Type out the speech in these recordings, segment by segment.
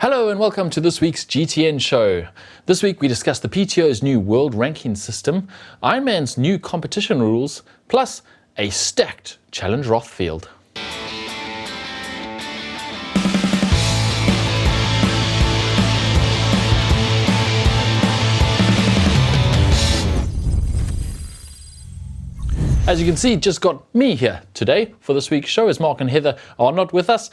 Hello and welcome to this week's GTN show. This week we discuss the PTO's new world ranking system, Ironman's new competition rules, plus a stacked Challenge Roth field. As you can see, just got me here today for this week's show, as Mark and Heather are not with us.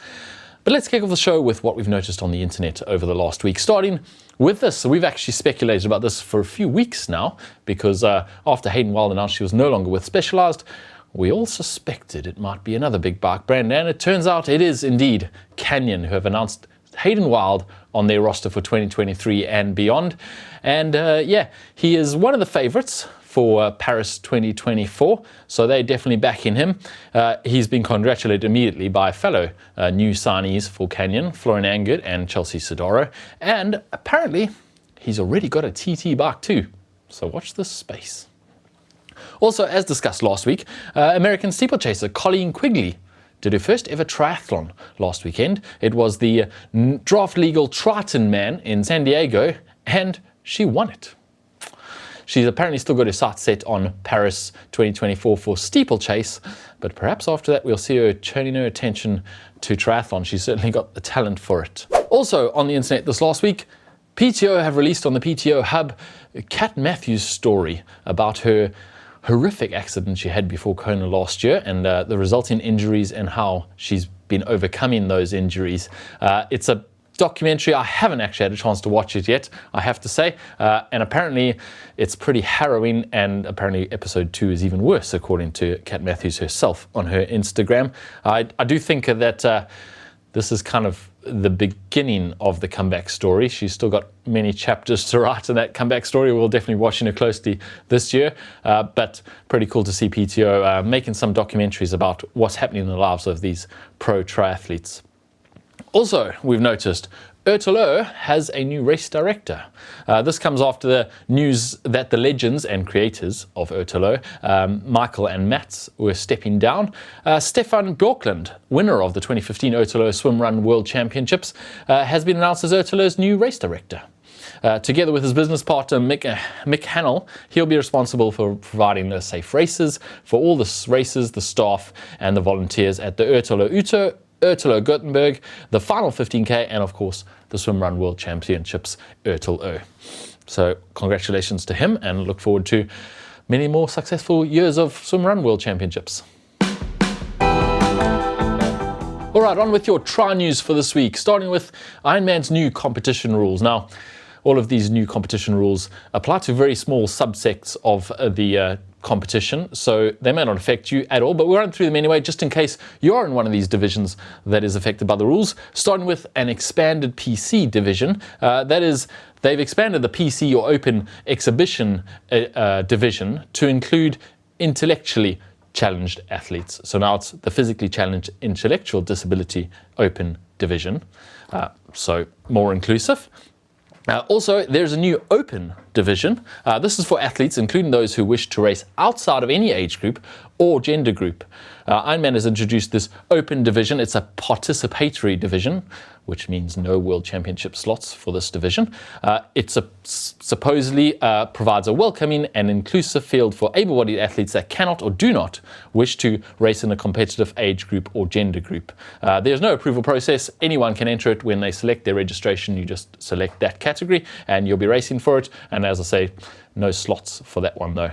But let's kick off the show with what we've noticed on the internet over the last week, starting with this. So we've actually speculated about this for a few weeks now, because after Hayden Wilde announced she was no longer with Specialized, we all suspected it might be another big bike brand, and it turns out it is indeed Canyon, who have announced Hayden Wilde on their roster for 2023 and beyond. And he is one of the favorites for Paris 2024, so they're definitely backing him. He's been congratulated immediately by fellow new signees for Canyon, Florian Angert and Chelsea Sodaro, and apparently he's already got a TT bike too, so watch this space. Also, as discussed last week, American steeplechaser Colleen Quigley did her first ever triathlon last weekend. It was the draft legal Triton Man in San Diego, and she won it. She's apparently still got her sights set on Paris 2024 for steeplechase, but perhaps after that we'll see her turning her attention to triathlon. She's certainly got the talent for it. Also on the internet this last week, PTO have released on the PTO Hub Kat Matthews' story about her horrific accident she had before Kona last year, and the resulting injuries and how she's been overcoming those injuries. It's a documentary. I haven't actually had a chance to watch it yet, I have to say, and apparently it's pretty harrowing, and apparently episode 2 is even worse, according to Kat Matthews herself on her Instagram. I do think that this is kind of the beginning of the comeback story. She's still got many chapters to write in that comeback story. We'll definitely be watching her closely this year, but pretty cool to see PTO making some documentaries about what's happening in the lives of these pro triathletes. Also, we've noticed Ertolo has a new race director. This comes after the news that the legends and creators of Ertolo, Michael and Mats, were stepping down. Stefan Bjorklund, winner of the 2015 Ertolo Swim Run World Championships, has been announced as Ertolo's new race director. Together with his business partner Mick Hannell, he'll be responsible for providing the safe races for all the races, the staff and the volunteers at the Ertolo Gothenburg, the final 15K, and of course the Swim Run World Championships Ertolo. So congratulations to him, and look forward to many more successful years of Swim Run World Championships. All right, on with your tri news for this week, starting with Ironman's new competition rules. Now, all of these new competition rules apply to very small subsects of the competition, so they may not affect you at all, but we'll run through them anyway, just in case you are in one of these divisions that is affected by the rules. Starting with an expanded PC division. That is, they've expanded the PC or open exhibition division to include intellectually challenged athletes. So now it's the physically challenged intellectual disability open division, so more inclusive. Also, there's a new open division. This is for athletes, including those who wish to race outside of any age group or gender group. Ironman has introduced this open division. It's a participatory division, which means no World Championship slots for this division. It supposedly provides a welcoming and inclusive field for able-bodied athletes that cannot or do not wish to race in a competitive age group or gender group. There's no approval process. Anyone can enter it. When they select their registration, you just select that category and you'll be racing for it. And as I say, no slots for that one though.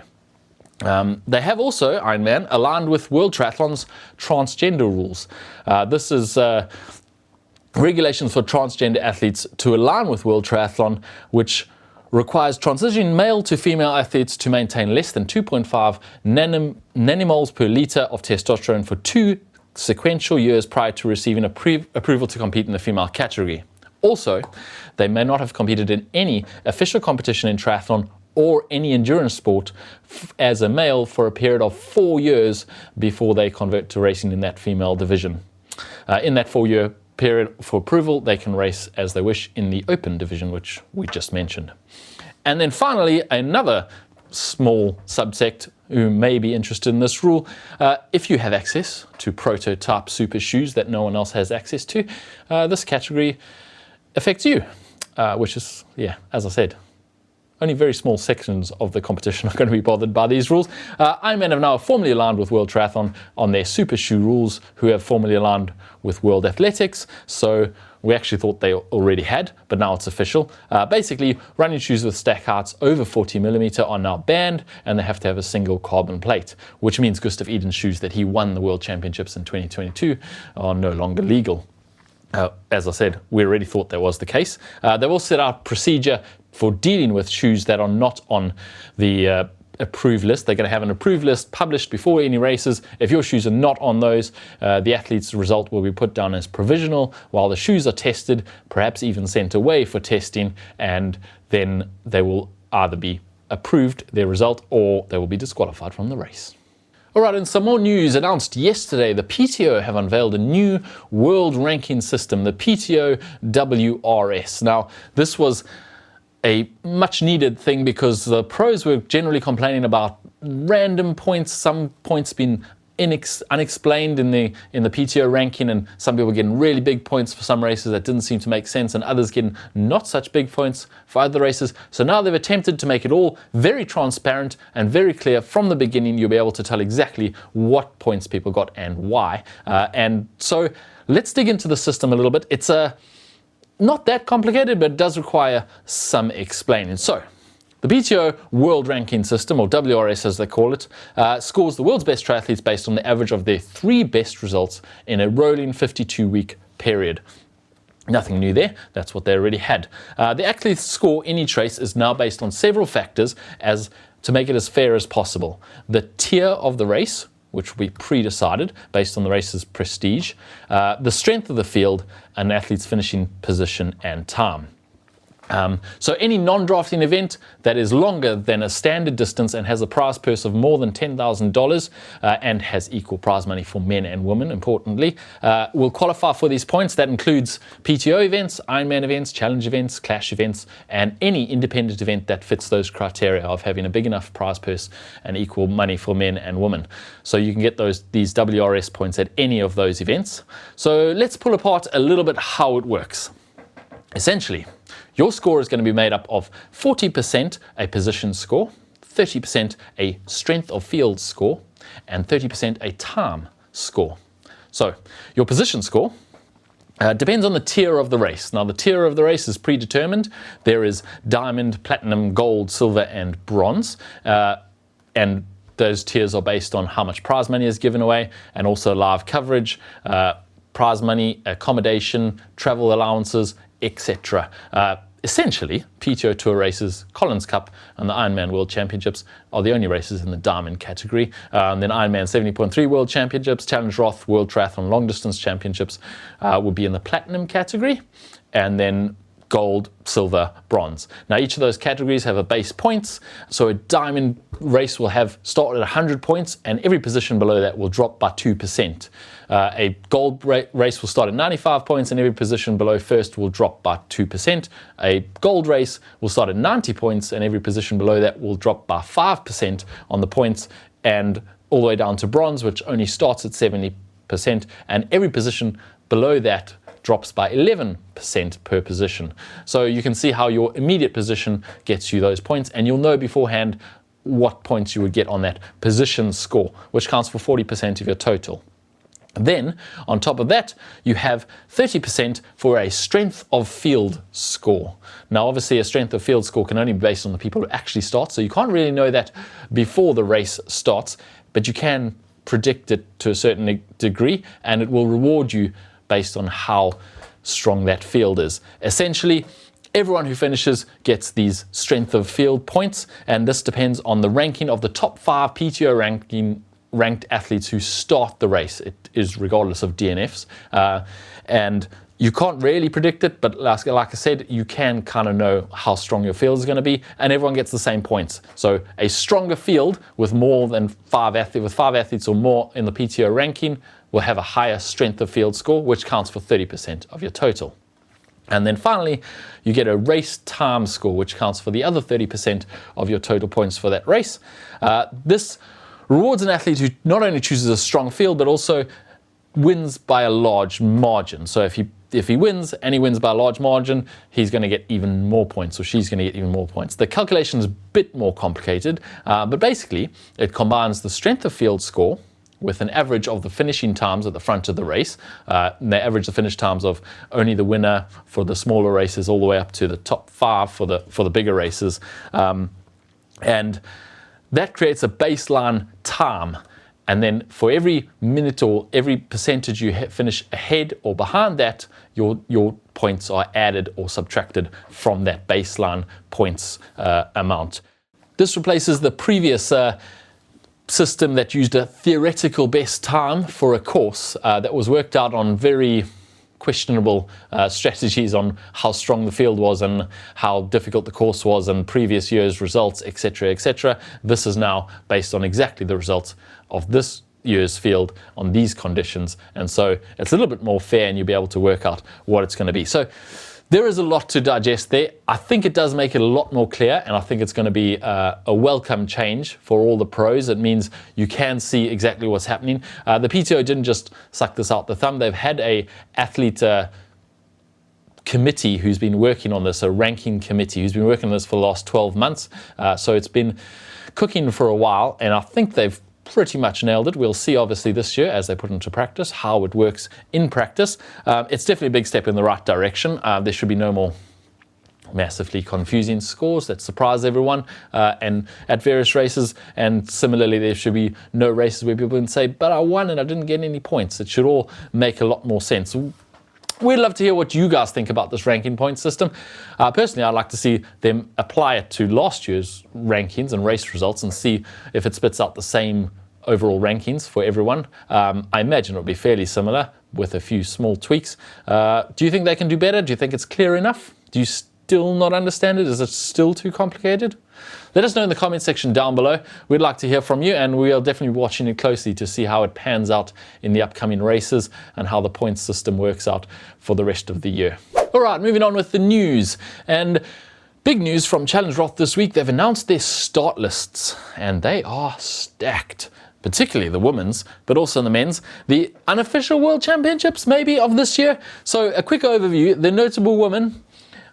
They have also, Ironman, aligned with World Triathlon's transgender rules. This is regulations for transgender athletes to align with World Triathlon, which requires transitioning male to female athletes to maintain less than 2.5 nanomoles per litre of testosterone for 2 sequential years prior to receiving approval to compete in the female category. Also, they may not have competed in any official competition in triathlon or any endurance sport as a male for a period of 4 years before they convert to racing in that female division. In that 4-year period for approval, they can race as they wish in the open division, which we just mentioned. And then finally, another small subsect who may be interested in this rule, if you have access to prototype super shoes that no one else has access to, this category affects you, which is, yeah, as I said, only very small sections of the competition are going to be bothered by these rules. Ironman have now formally aligned with World Triathlon on their super shoe rules, who have formally aligned with World Athletics. So we actually thought they already had, but now it's official. Basically, running shoes with stack heights over 40mm are now banned, and they have to have a single carbon plate, which means Gustav Eden's shoes that he won the World Championships in 2022 are no longer legal. As I said, we already thought that was the case. They've also set out procedure for dealing with shoes that are not on the approved list. They're going to have an approved list published before any races. If your shoes are not on those, the athlete's result will be put down as provisional while the shoes are tested, perhaps even sent away for testing, and then they will either be approved, their result, or they will be disqualified from the race. All right, and some more news announced yesterday. The PTO have unveiled a new world ranking system, the PTO WRS. Now, this was a much needed thing because the pros were generally complaining about random points, some points being unexplained in the PTO ranking, and some people getting really big points for some races that didn't seem to make sense, and others getting not such big points for other races. So now they've attempted to make it all very transparent and very clear from the beginning. You'll be able to tell exactly what points people got and why. And so let's dig into the system a little bit. It's not that complicated, but it does require some explaining. So the PTO World Ranking System, or WRS as they call it, scores the world's best triathletes based on the average of their 3 best results in a rolling 52-week period. Nothing new there, that's what they already had. The athlete's score in each race is now based on several factors as to make it as fair as possible. The tier of the race, which will be pre-decided based on the race's prestige, the strength of the field, and the athlete's finishing position and time. So any non-drafting event that is longer than a standard distance and has a prize purse of more than $10,000 and has equal prize money for men and women, importantly, will qualify for these points. That includes PTO events, Ironman events, challenge events, clash events, and any independent event that fits those criteria of having a big enough prize purse and equal money for men and women. So you can get these WRS points at any of those events. So let's pull apart a little bit how it works. Essentially, your score is going to be made up of 40% a position score, 30% a strength of field score, and 30% a time score. So your position score depends on the tier of the race. Now, the tier of the race is predetermined. There is diamond, platinum, gold, silver, and bronze. And those tiers are based on how much prize money is given away, and also live coverage, prize money, accommodation, travel allowances, etc. Essentially, PTO Tour races, Collins Cup, and the Ironman World Championships are the only races in the diamond category. Then Ironman 70.3 World Championships, Challenge Roth World Triathlon Long Distance Championships would be in the platinum category, and then gold, silver, bronze. Now, each of those categories have a base points. So a diamond race will start at 100 points, and every position below that will drop by 2%. A gold race will start at 95 points, and every position below first will drop by 2%. A gold race will start at 90 points, and every position below that will drop by 5% on the points, and all the way down to bronze, which only starts at 70%, and every position below that drops by 11% per position. So you can see how your immediate position gets you those points, and you'll know beforehand what points you would get on that position score, which counts for 40% of your total. Then, on top of that, you have 30% for a strength of field score. Now, obviously, a strength of field score can only be based on the people who actually start, so you can't really know that before the race starts, but you can predict it to a certain degree, and it will reward you based on how strong that field is. Essentially, everyone who finishes gets these strength of field points, and this depends on the ranking of the top 5 PTO ranked athletes who start the race. It is regardless of DNFs, and you can't really predict it, but like I said, you can kind of know how strong your field is going to be, and everyone gets the same points. So a stronger field with more than 5 athletes or more in the PTO ranking will have a higher strength of field score, which counts for 30% of your total. And then finally, you get a race time score, which counts for the other 30% of your total points for that race. This rewards an athlete who not only chooses a strong field, but also wins by a large margin. So if he if he wins, and he wins by a large margin, he's going to get even more points, or she's going to get even more points. The calculation is a bit more complicated, but basically it combines the strength of field score with an average of the finishing times at the front of the race. And they average the finish times of only the winner for the smaller races all the way up to the top 5 for the bigger races. And that creates a baseline time. And then for every minute or every percentage you finish ahead or behind that, your points are added or subtracted from that baseline points amount. This replaces the previous system that used a theoretical best time for a course that was worked out on very questionable strategies on how strong the field was and how difficult the course was and previous year's results, etc., etc. This is now based on exactly the results of this year's field on these conditions, and so it's a little bit more fair, and you'll be able to work out what it's going to be. So there is a lot to digest there. I think it does make it a lot more clear, and I think it's going to be a welcome change for all the pros. It means you can see exactly what's happening. The PTO didn't just suck this out the thumb. They've had a athlete committee who's been working on this, a ranking committee who's been working on this for the last 12 months. So it's been cooking for a while, and I think they've pretty much nailed it. We'll see obviously this year as they put into practice how it works in practice. It's definitely a big step in the right direction. There should be no more massively confusing scores that surprise everyone and at various races, and similarly there should be no races where people can say, but I won and I didn't get any points. It should all make a lot more sense. We'd love to hear what you guys think about this ranking point system. Personally, I'd like to see them apply it to last year's rankings and race results and see if it spits out the same overall rankings for everyone. I imagine it'll be fairly similar with a few small tweaks. Do you think they can do better? Do you think it's clear enough? Do you still not understand it? Is it still too complicated? Let us know in the comment section down below. We'd like to hear from you, and we are definitely watching it closely to see how it pans out in the upcoming races and how the points system works out for the rest of the year. All right, moving on with the news. And big news from Challenge Roth this week. They've announced their start lists, and they are stacked, particularly the women's, but also the men's. The unofficial World Championships maybe of this year. So a quick overview. The notable women: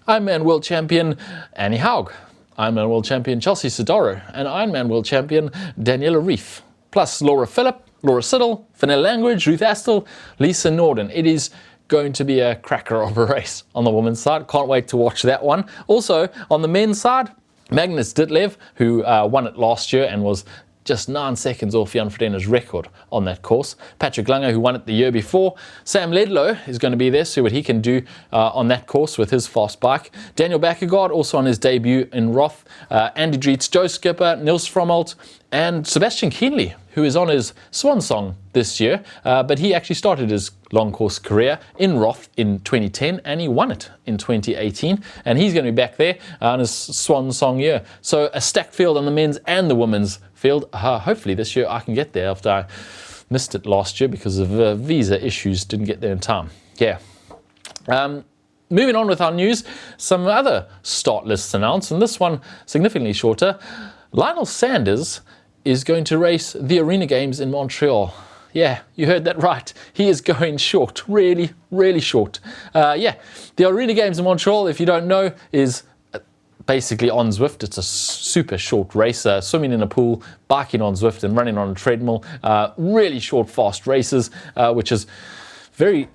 Ironman World Champion Annie Haug, Ironman World Champion Chelsea Sodaro, and Ironman World Champion Daniela Reef, plus Laura Phillip, Laura Siddle, Fenella Langridge, Ruth Astle, Lisa Norden. It is going to be a cracker of a race on the women's side. Can't wait to watch that one. Also, on the men's side, Magnus Ditlev, who won it last year and was just 9 seconds off Jan Frodeno's record on that course. Patrick Langer, who won it the year before. Sam Ledlow is going to be there, see what he can do on that course with his fast bike. Daniel Bakkegaard, also on his debut in Roth. Andy Drietz, Joe Skipper, Niels Frommelt, and Sebastian Kienle, who is on his swan song this year. But he actually started his long course career in Roth in 2010, and he won it in 2018. And he's going to be back there on his swan song year. So a stacked field on the men's and the women's field. Hopefully this year I can get there after I missed it last year because of visa issues, didn't get there in time. Yeah. Moving on with our news, some other start lists announced, and this one significantly shorter. Lionel Sanders is going to race the Arena Games in Montreal. Yeah, you heard that right. He is going short, really, really short. Yeah, the Arena Games in Montreal, if you don't know, is basically on Zwift. It's a super short race, swimming in a pool, biking on Zwift and running on a treadmill. Really short, fast races, which is very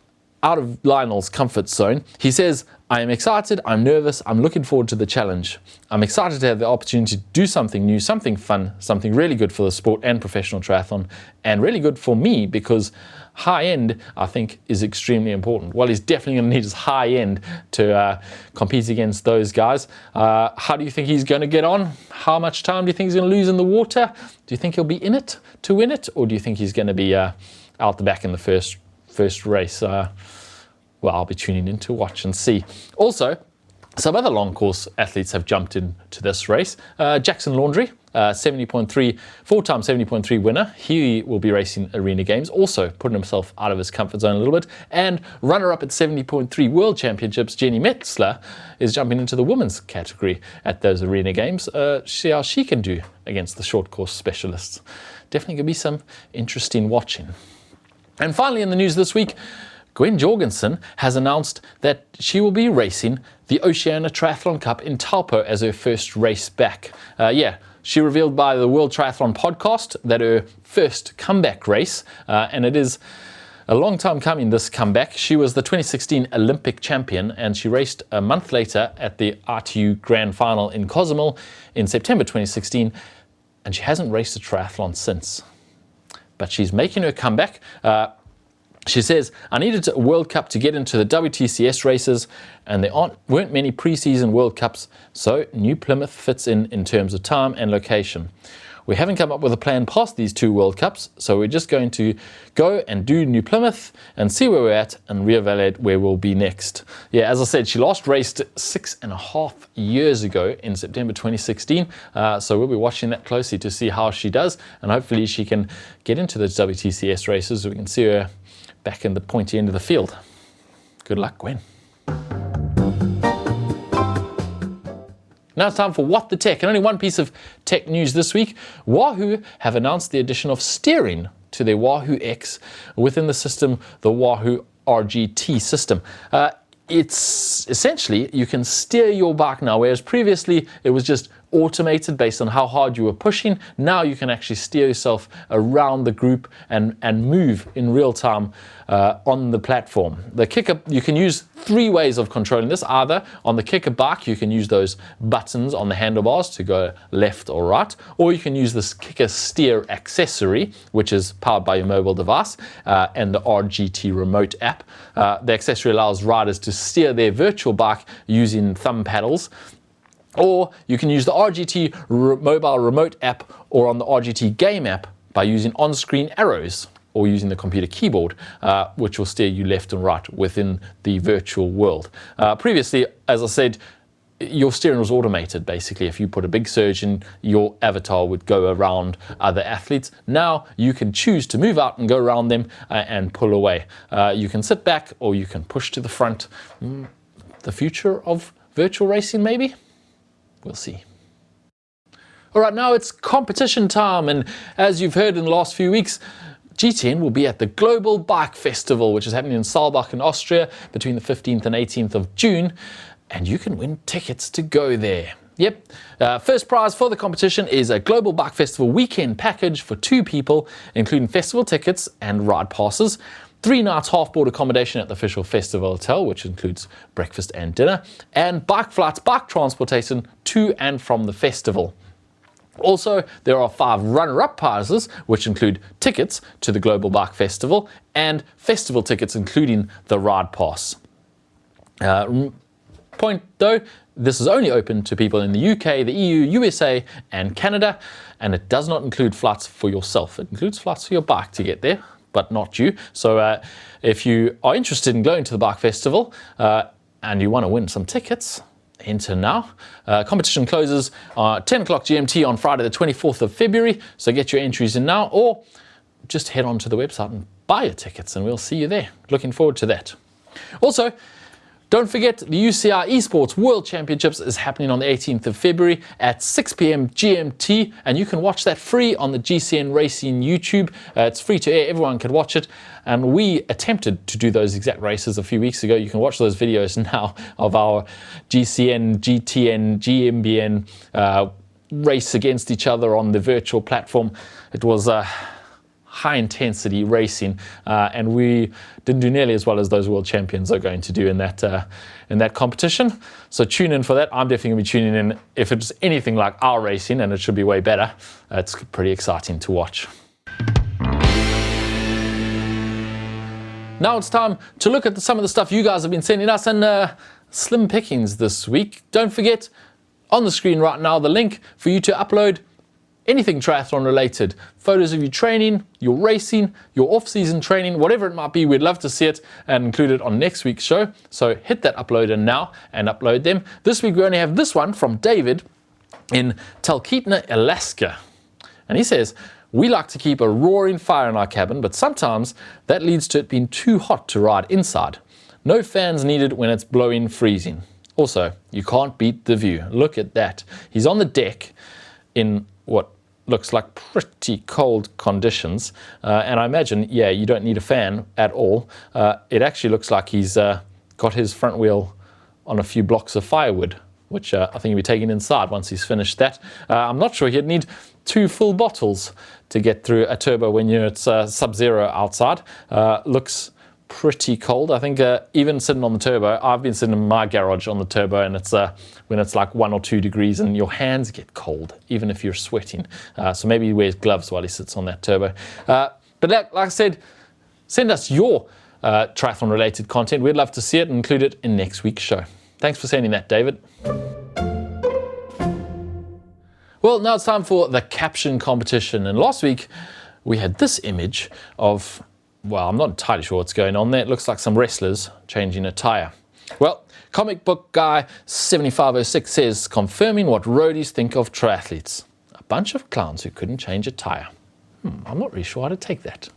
out of Lionel's comfort zone. He says, I am excited, I'm nervous, I'm looking forward to the challenge. I'm excited to have the opportunity to do something new, something fun, something really good for the sport and professional triathlon, and really good for me because high end, I think, is extremely important. Well, he's definitely going to need his high end to compete against those guys. How do you think he's going to get on? How much time do you think he's going to lose in the water? Do you think he'll be in it to win it? Or do you think he's going to be out the back in the first race? Well, I'll be tuning in to watch and see. Also, some other long course athletes have jumped into this race. Jackson Laundrie, 70.3, four-time 70.3 winner. He will be racing Arena Games, also putting himself out of his comfort zone a little bit. And runner-up at 70.3 World Championships, Jenny Metzler, is jumping into the women's category at those Arena Games. See how she can do against the short course specialists. Definitely going to be some interesting watching. And finally in the news this week, Gwen Jorgensen has announced that she will be racing the Oceania Triathlon Cup in Taupo as her first race back. She revealed by the World Triathlon podcast that her first comeback race, and it is a long time coming, this comeback. She was the 2016 Olympic champion, and she raced a month later at the RTU Grand Final in Cozumel in September 2016, and she hasn't raced a triathlon since. But she's making her comeback. She says, I needed a World Cup to get into the WTCS races, and there weren't many pre-season World Cups, so New Plymouth fits in terms of time and location. We haven't come up with a plan past these 2 World Cups, so we're just going to go and do New Plymouth and see where we're at and reevaluate where we'll be next. Yeah, as I said, she last raced 6.5 years ago in September 2016, so we'll be watching that closely to see how she does, and hopefully she can get into those WTCS races so we can see her back in the pointy end of the field. Good luck, Gwen. Now it's time for What the Tech, and only one piece of tech news this week. Wahoo have announced the addition of steering to their Wahoo X within the system, the Wahoo RGT system. It's essentially, you can steer your bike now, whereas previously it was just automated based on how hard you were pushing. Now you can actually steer yourself around the group and move in real time on the platform. The kicker, you can use 3 ways of controlling this. Either on the kicker bike, you can use those buttons on the handlebars to go left or right, or you can use this kicker steer accessory, which is powered by your mobile device, and the RGT remote app. The accessory allows riders to steer their virtual bike using thumb paddles. Or you can use the RGT mobile remote app or on the RGT game app by using on-screen arrows or using the computer keyboard, which will steer you left and right within the virtual world. Previously, as I said, your steering was automated. Basically, if you put a big surge in, your avatar would go around other athletes. Now you can choose to move out and go around them and pull away. You can sit back or you can push to the front. The future of virtual racing, maybe? We'll see. All right, now it's competition time, and as you've heard in the last few weeks, GTN will be at the Global Bike Festival, which is happening in Saalbach in Austria between the 15th and 18th of June, and you can win tickets to go there. Yep, first prize for the competition is a Global Bike Festival weekend package for 2 people, including festival tickets and ride passes. 3 nights half-board accommodation at the official festival hotel, which includes breakfast and dinner, and bike flights, bike transportation to and from the festival. Also, there are 5 runner-up prizes, which include tickets to the Global Bike Festival and festival tickets, including the ride pass. Point though, this is only open to people in the UK, the EU, USA, and Canada, and it does not include flights for yourself. It includes flights for your bike to get there, but not you. So if you are interested in going to the bike festival and you want to win some tickets, enter now. Competition closes 10 o'clock GMT on Friday the 24th of February, so get your entries in now, or just head onto the website and buy your tickets and we'll see you there. Looking forward to that. Also, don't forget, the UCI Esports World Championships is happening on the 18th of February at 6 p.m. GMT, and you can watch that free on the GCN Racing YouTube. It's free to air, everyone can watch it, and we attempted to do those exact races a few weeks ago. You can watch those videos now of our GCN, GTN, GMBN race against each other on the virtual platform. It was high intensity racing, and we didn't do nearly as well as those world champions are going to do in that competition. So tune in for that. I'm definitely going to be tuning in if it's anything like our racing, and it should be way better. It's pretty exciting to watch. Now it's time to look at some of the stuff you guys have been sending us, and slim pickings this week. Don't forget, on the screen right now, the link for you to upload anything triathlon related, photos of you training, your racing, your off-season training, whatever it might be. We'd love to see it and include it on next week's show. So hit that uploader now and upload them. This week we only have this one from David in Talkeetna, Alaska. And he says, we like to keep a roaring fire in our cabin, but sometimes that leads to it being too hot to ride inside. No fans needed when it's blowing freezing. Also, you can't beat the view. Look at that. He's on the deck in what looks like pretty cold conditions. And I imagine, yeah, you don't need a fan at all. It actually looks like he's got his front wheel on a few blocks of firewood, which I think he'll be taking inside once he's finished that. I'm not sure he'd need 2 full bottles to get through a turbo when it's sub-zero outside. Looks pretty cold. I think even sitting on the turbo, I've been sitting in my garage on the turbo, and it's when it's like 1 or 2 degrees and your hands get cold, even if you're sweating. So maybe he wears gloves while he sits on that turbo. But like I said, send us your triathlon related content. We'd love to see it and include it in next week's show. Thanks for sending that, David. Well, now it's time for the caption competition. And last week we had this image of, well, I'm not entirely sure what's going on there. It looks like some wrestlers changing a tire. Well, comic book guy 7506 says, confirming what roadies think of triathletes. A bunch of clowns who couldn't change a tire. I'm not really sure how to take that.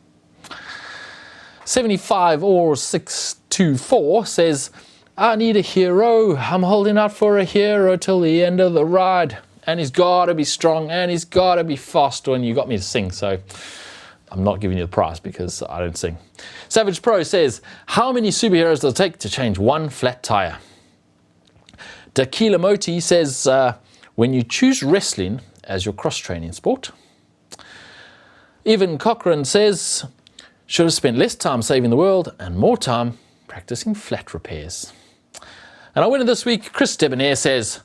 75624 says, I need a hero. I'm holding out for a hero till the end of the ride. And he's got to be strong and he's got to be fast. And you got me to sing, so I'm not giving you the prize because I don't sing. Savage Pro says, how many superheroes does it take to change one flat tire? Tequila Moti says, when you choose wrestling as your cross-training sport. Evan Cochran says, should have spent less time saving the world and more time practicing flat repairs. And our winner this week, Chris Debonair, says,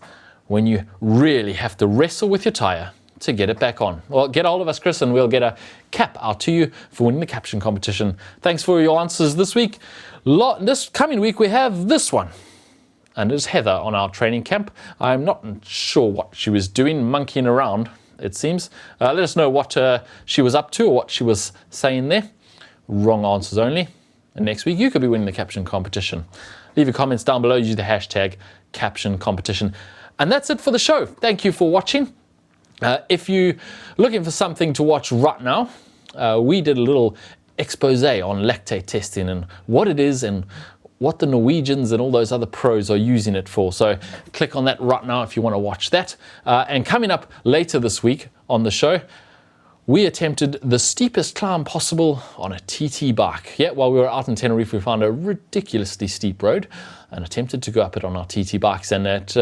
when you really have to wrestle with your tire to get it back on. Well, get a hold of us, Chris, and we'll get a cap out to you for winning the caption competition. Thanks for your answers this week. This coming week, we have this one. And it's Heather on our training camp. I'm not sure what she was doing, monkeying around, it seems. Let us know what she was up to or what she was saying there. Wrong answers only. And next week, you could be winning the caption competition. Leave your comments down below. Use the hashtag caption competition. And that's it for the show. Thank you for watching. If you're looking for something to watch right now, we did a little expose on lactate testing and what it is and what the Norwegians and all those other pros are using it for. So click on that right now if you want to watch that. And coming up later this week on the show, we attempted the steepest climb possible on a TT bike. Yeah, while we were out in Tenerife, we found a ridiculously steep road and attempted to go up it on our TT bikes. And it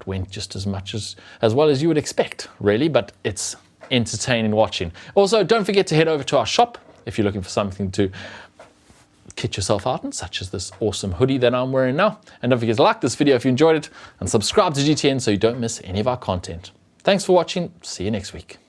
went just as well as you would expect, really, but it's entertaining watching. Also, don't forget to head over to our shop if you're looking for something to kit yourself out in, such as this awesome hoodie that I'm wearing now. And don't forget to like this video if you enjoyed it and subscribe to GTN so you don't miss any of our content. Thanks for watching. See you next week.